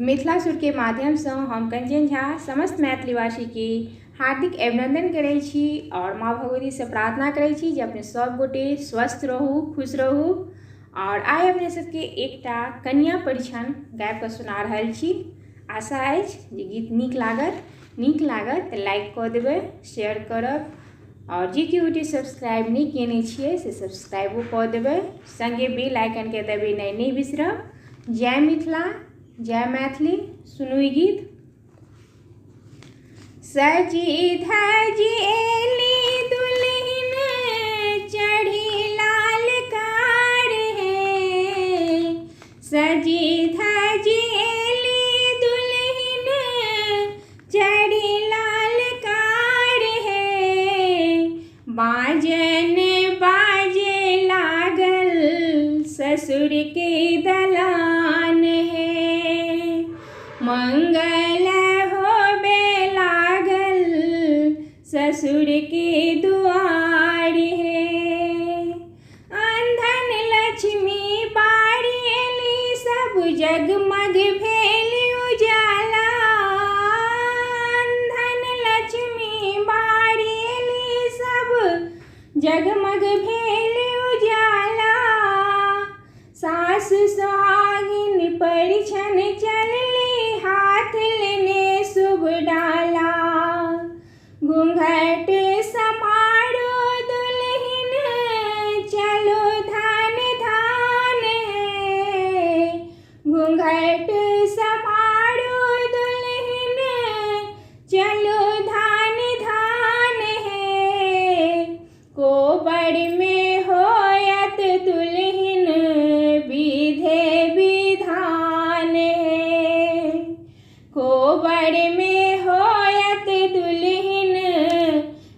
मिथिला सुर के माध्यम से हम कंचन झा समस्त मैथिलीवासी के हार्दिक अभिनंदन करै छी और माँ भगवती से प्रार्थना करै छी जे अपने सब गोटे स्वस्थ रहू, खुश रहू। और आइ अपने सबके एकटा कन्या परिछन गाबि कऽ सुना रहल छी। आशा अछि जे गीत नीक लागत तऽ लाइक कऽ देबै, शेयर करब और जे केओ गोटे सब्सक्राइब नहीं केने छियै से सब्सक्राइबो कऽ देबै, संगे बेल आइकन के दबेनाइ नहीं बिसरब। जय मिथिला, जय मैथिली। सुनू ई गीत। सजी धजी एली दुल्हन चढ़ी लाल कार है, सजी धजी एली दुल्हन चढ़ी लाल कार है, बाजन बाजे लागल ससुर के दलान है, मंगल होबे लागल ससुर के दुआर है, अंधन लक्ष्मी बारी एली सब जगमग भेल उजाला, अंधन लक्ष्मी बारी एली सब जगमग भेल उजाला, सास सुहागिन परिछन चलली हाथ लेने शुभ डाला, घूंघट समारो दुल्हन चलो धान धान है, घूंघट समारो दुल्हन चलो धान धान है, कोबर में होयत दुल्हन विधे विधान है, कोबर में होयत दुल्हन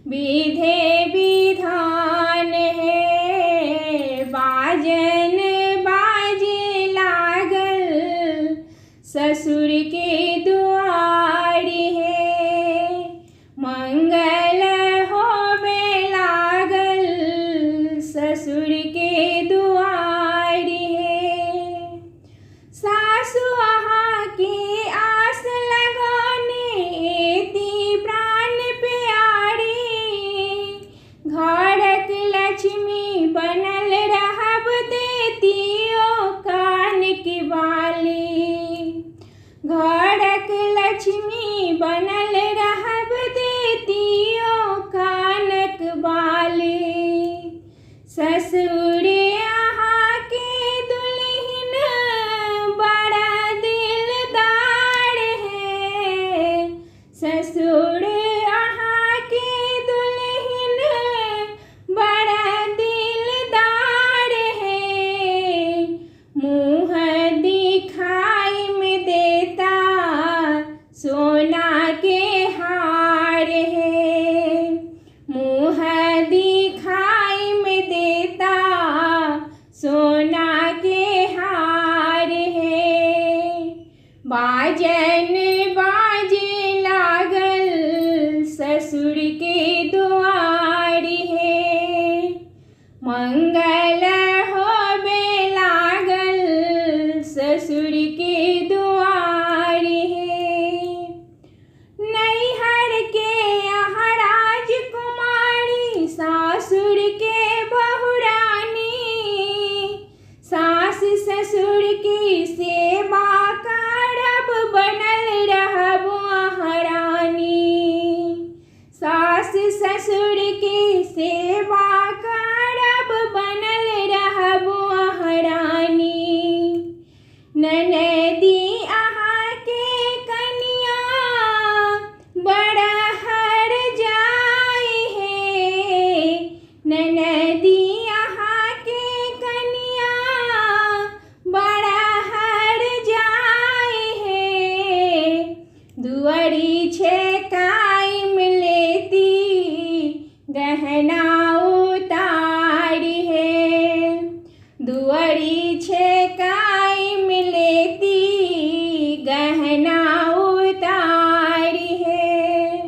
विधे विधान है, बाजन बाजे लागल ससुर के दुआर है, मंगल होबे लागल ससुर के दुआर है, सासु अहाँ के आस लगौने एती प्राण प्यारी, घरक लक्ष्मी बनल रहब देतियो कान की बाली, घरक लक्ष्मी बनल रहब देतियो कानक बाली, ससुर अहाँ के दुल्हन बड़ा दिलदार है, ससुर अहाँ के दुल्हन बड़ा दिलदार है, मुँह दिखाई में देता सोना के हार है, मुँह दिखाई में देता सोना के हार है, बाजन बाजे लागल ससुर के दुआर है, मंगल होबे लागल ससुर के दुआर है, नैहर के यहाँ राजकुमारी सासुर के बहुरानी, सास ससुर की सेवा करब बनल रहब अहाँ रानी, सास ससुर की सेवा करब बनल रहब अहाँ रानी, ननदी अहाँ के कनिया बड़ा हर जाई है, ननदी अहाँ के कनिया बड़ा हर जाई है, दुआरी छेकाई मिलेती गहना उतार है, दुआरी छेकाई मिलेती गहना उतार है,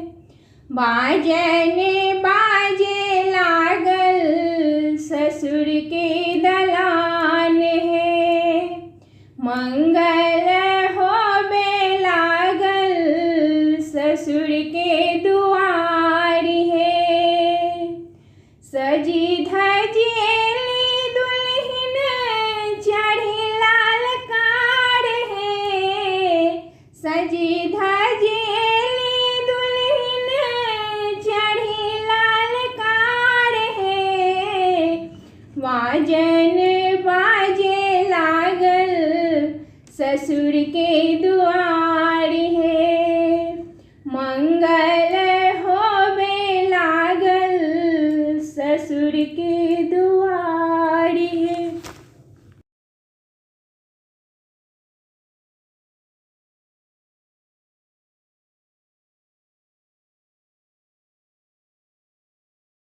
बाजन बाजे लागल ससुर के दलान है, मंगल होबे ससुर के दुआर